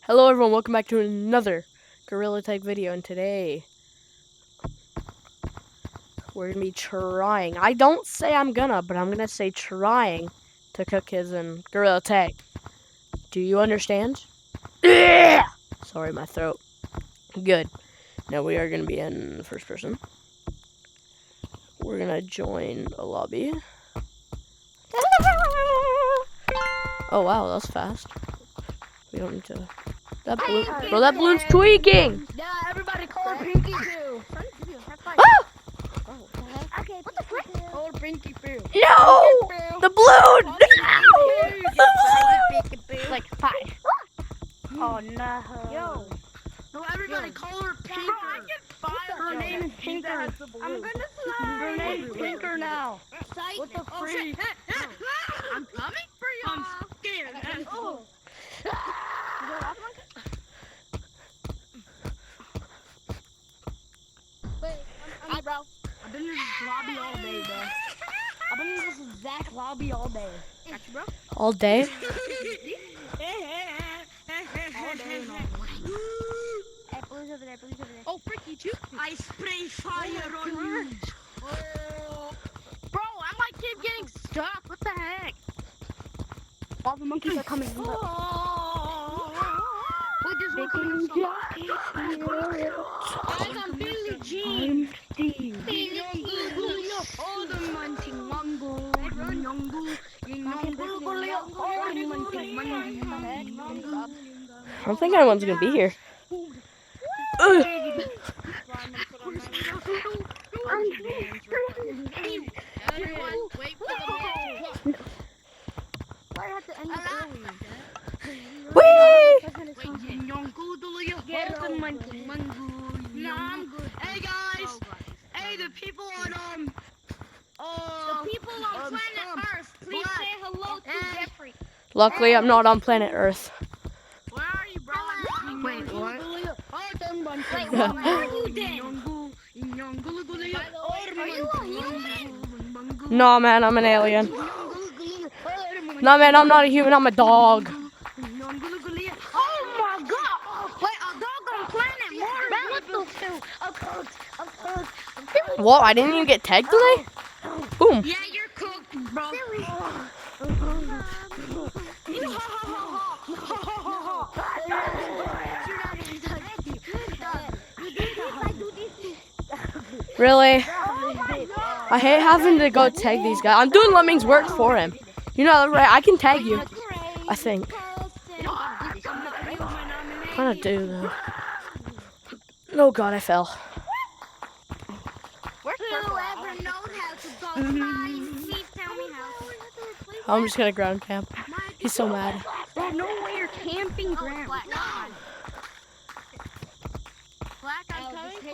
Hello everyone, welcome back to another Gorilla Tag video, and today we're gonna be trying. I don't say I'm gonna, but I'm gonna say trying to cook his in Gorilla Tag. Do you understand? Yeah! Sorry, my throat. Good. Now we are gonna be in first person. We're gonna join a lobby. Oh wow, that was fast. We don't need to. That balloon's tweaking. Yeah, everybody call her Pinky Poo. Ah! Okay, what the frick? Call her Pinky Poo. No! The balloon! No! Like, hi. Oh no. Yo. No, everybody call her Pinker. Her name is Pinker. I'm gonna slide. Her name is Pinker now. What the freak? I'm coming for you. I'm scared. Oh. Wait, I'm bro. I've been in this lobby all day, bro. I've been in this exact lobby all day. Got you, bro? All day? All day and all morning. Hey, Blue's over there, Blue's over there. Oh, frick, you too? I spray fire on you. Oh. Bro, I might keep getting stuck. What the heck? All the monkeys are coming. Wait, there's one coming. Guys, I'm Billy Jean. Billy all the munching mango. I don't think anyone's gonna be here. Everyone, wait for the I have to end it early. No, I'm good. Hey guys! Hey, the people on the people on planet Earth, please say hello to Jeffrey. Luckily, I'm not on planet Earth. Where are you, bro? Wait, what? Wait, what are you then? Are you a human? No, man, I'm an alien. No, man, I'm not a human, I'm a dog. Oh my god! Wait, a dog on planet Mars? What? I didn't even get tagged today? Boom. Yeah, you're cooked, bro. Really? I hate having to go tag these guys. I'm doing Lemming's work for him. You know, right? I can tag you. I think. Kind of do, though. Oh, God, I fell. Whoever knows how to go flying, please tell me how. I'm just gonna ground camp. He's so mad. There's no way you're camping ground.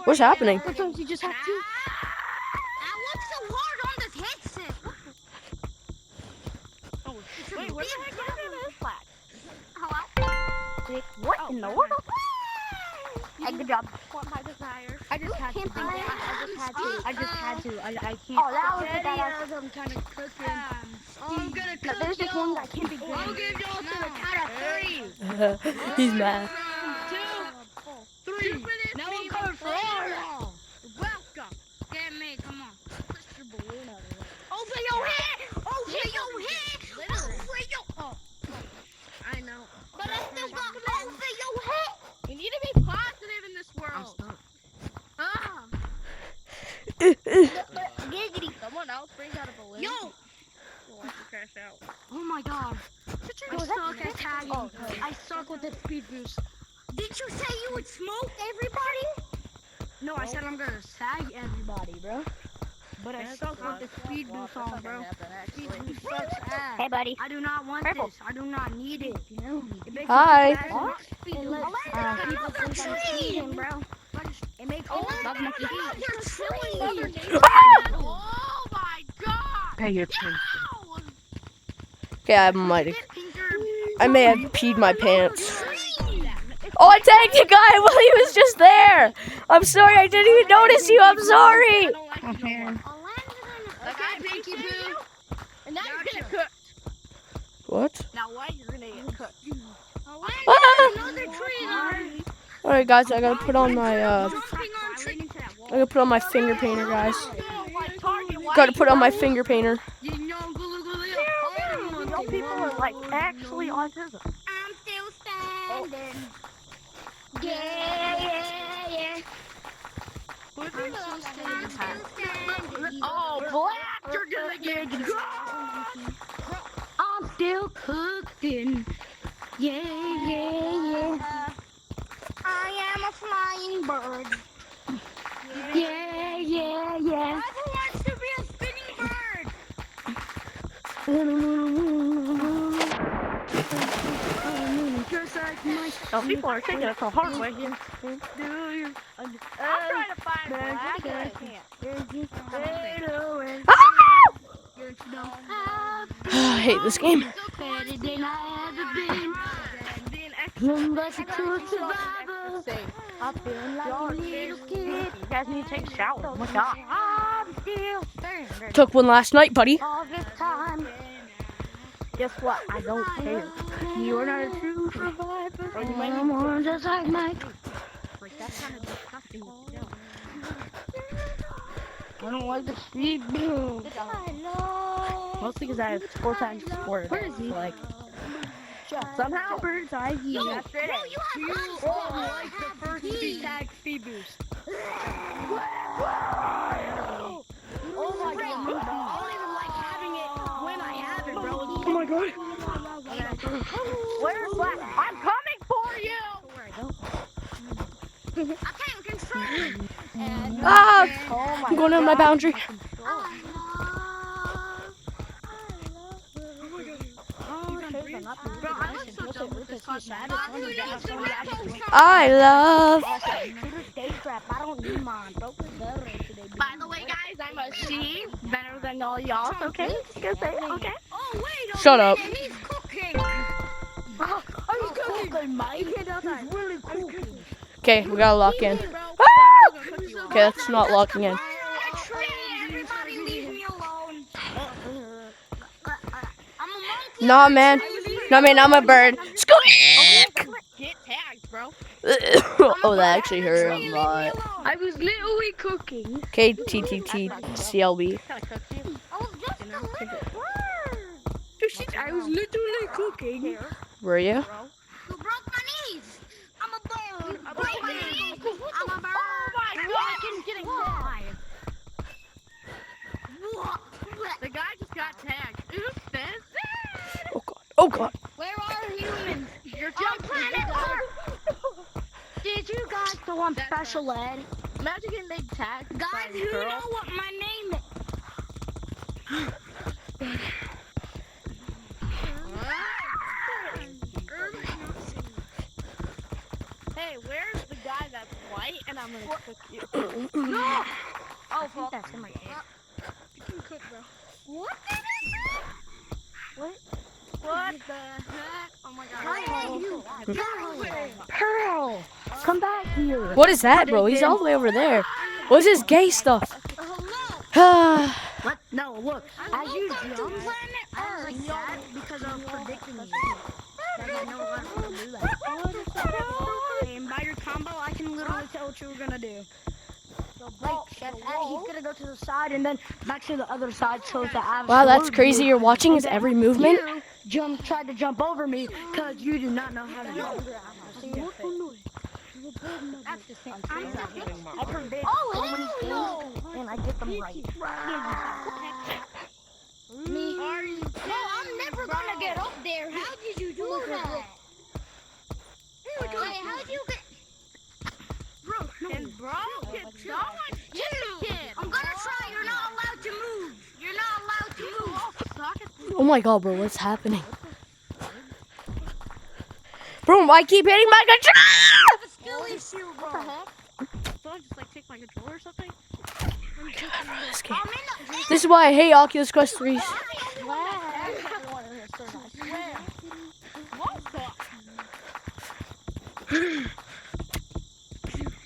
What's happening? Sometimes you just have to. I work so hard on this headset. Wait, where the heck is Black? Hello? What in the world? Hey, good job. I just had to. I just had to. I can't. Oh, that was the I'm kind of cooking. I'm gonna cook. There's just one that can't be good. I'll give y'all to the count of 3. He's mad. 2, 3. Now I'm coming for all y'all. Welcome. Get me. Come on. Push your balloon out of the way. Over your head. Over your head. Over your. Oh. I know. But I still got over your head. You need to be positive in this world. I'm stuck. Giggity. Someone else brings out a balloon. Yo. Watch it crash out. Oh my god. I suck at tagging. Oh, I suck with the speed boost. Did you say you would smoke everybody? No, I said I'm gonna sag everybody, bro. But I suck with the speed boost on, bro. Speed boost sucks ass. Hey, buddy. I do not want this. I do not need it. You know? Hi. Another tree, bro. It makes Oh my god! Pay attention. Okay, I may have peed my pants. Oh, I tagged a guy while he was just there. I'm sorry, I didn't even notice you. I'm sorry. And now you're gonna cook. What? Now why you're gonna get cooked? Ah! Another tree. Alright, guys, I gotta put on my, I gotta put on my finger painter, guys. Gotta put on my finger painter. People are like actually autism. I'm still standing. Yeah. Oh, Black, you're gonna get gone. I'm still cooking. Yeah. I am a flying bird. Yeah. Who wants to be a spinning bird? Oh, people are taking it the hard way here. I'm trying to find Black, but I can't. I hate this game. Better than I ever been. I feel like a little kid. You guys need to take a shower. Oh my God. I'm still standing. Took one last night, buddy. All this time. Guess what? I don't care. You are not a true survivor. I'm just like Mike. That's kind of disgusting. I don't like the speed boom. I know. Mostly because I have 4 times 4. Where is he? Like, somehow bird's eye view. You like the first to be tagged speed boost. Oh my God. I don't even like having it when I have it, bro. Oh my God. Where's Black? I'm coming for you! I can't control it. Ah! I'm going on my boundary. I love. I don't need mine. By the way, guys, I'm a she. Better than all y'all. Okay? Just say okay. Oh, wait. Shut up. He's cooking. I'm cooking, Mike. He's really cooking. Okay, we gotta lock in. Ah! Okay, that's not locking in. Everybody leave me alone. I'm a monkey. Nah, man. Nah, man, I'm a bird. Squeak! Get tagged, bro. Oh, that actually hurt a lot. I was literally cooking. Okay, TTT, CLB. Oh, just a little bird. I was literally cooking. Were you? You broke my knees. I'm a bird. I'm a bird. I'm a bird. Oh my God. I'm getting tagged. The guy just got tagged. Who's this? Oh God. Oh God. Where are humans? You're on planet Earth. Did you guys go on special ed? Imagine getting made tagged. Guys, who know what my name is? Hey, where's the guy that's white? And I'm gonna cook you. No! Oh, well, that's in my hand. You can cook, bro. What did I say? What the heck? Oh my God. Pearl! Come back here. What is that, bro? He's all the way over there. What's this gay stuff? What? No, look. As you jump, I was like that because of predicting you. I know a lot of people do that. And by your combo, I can literally tell what you were gonna do. Like, he's gonna go to the side and then back to the other side so it's absolute. Wow, that's crazy. You're watching his every movement. You tried to jump over me because you do not know how to jump. That's the same. I predict so many things and I get them right. Me? No, I'm never gonna get up there. How did you do that? Hey, how'd you get? Bro, get going. I'm gonna try. You're not allowed to move. You're not allowed to move. Oh my God, bro, what's happening? Bro, I keep hitting my controller. I have a skill issue, bro. What the heck? So I just like take my controller or something? This game. This is why I hate Oculus Quest 3s.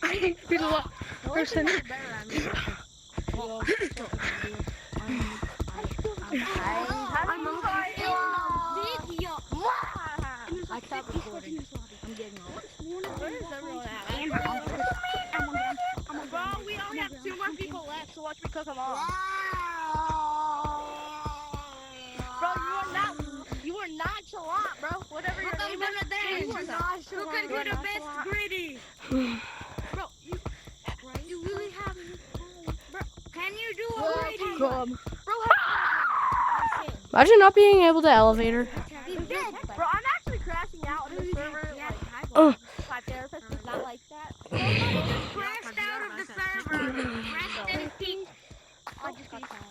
I feel a lot person. I stopped recording. I'm getting off. Where's everyone at? cook them all. Bro, you are nonchalant, bro. Whatever your name is, you are nonchalant. Who can do the best gritty? Bro, you really have. Bro, can you do a gritty? Bro, Imagine not being able to elevator. Bro, I'm actually crashing out on the server. My therapist does not like that. Somebody just crashed out of the server. Rest in peace. I just got tired.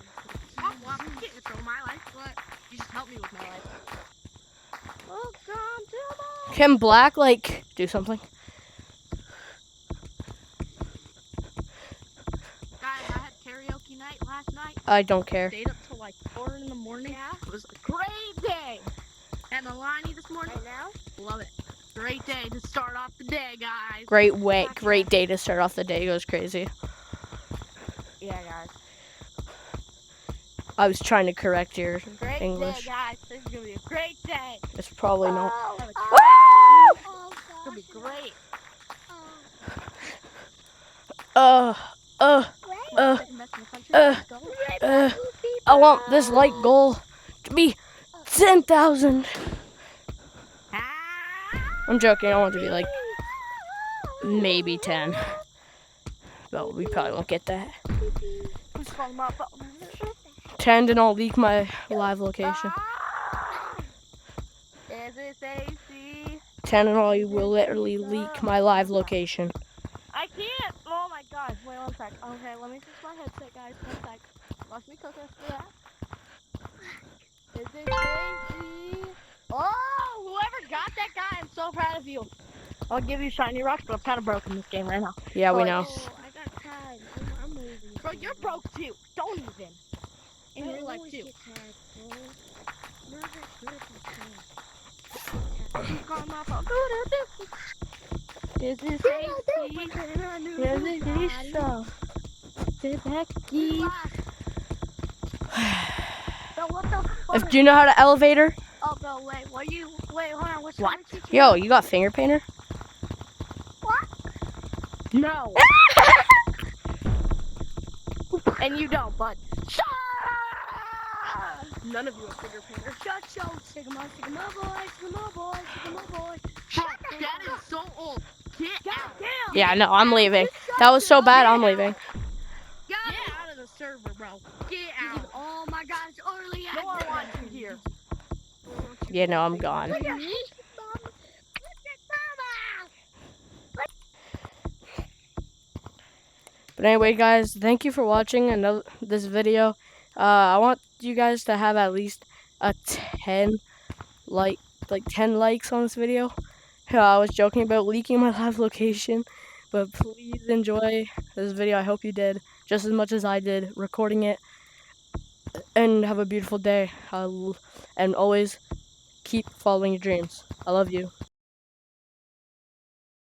Well, I can't control my life, but you just help me with my life. Welcome to the... Can Black, like, do something? Guys, I had karaoke night last night. I don't care. Stayed up till like 4 in the morning. Yeah. It was a great day. Had Milani this morning. Right now? Love it. Great day to start off the day, guys. Great day to start off the day. Goes crazy. Yeah, guys. I was trying to correct your Great English. day, guys. This is gonna be a great day. It's probably not. It's gonna be great. I want this light goal to be 10,000. I'm joking. I want it to be like maybe 10. But we probably won't get that. 10, and I'll leak my live location. Is it AC? 10 and all, you will literally leak my live location. I can't. Oh my gosh. Wait 1 sec. Okay, let me fix my headset, guys. 1 sec. Watch me cook this. Yeah. Is it AC? Oh, whoever got that guy, I'm so proud of you. I'll give you shiny rocks, but I'm kind of broke in this game right now. Yeah, we know. Oh, I got tagged. I'm losing. Bro, you're broke too. Don't even. In real life too. This is Do you know how to elevator? Oh, no, wait, hold on, what? Yo, you got finger painter? What? No. And you don't, but shut. None of you are finger painter. Shut, Sigma boy. That is so old. Get out. Yeah, no, I'm leaving. That was so bad, I'm leaving. Get out of the server, bro. Get out. Oh my gosh, early. No one wants you here. Yeah, no, I'm gone. But anyway, guys, thank you for watching this video. I want you guys to have at least a 10 likes on this video. I was joking about leaking my live location, but please enjoy this video. I hope you did just as much as I did recording it. And have a beautiful day. And always keep following your dreams. I love you.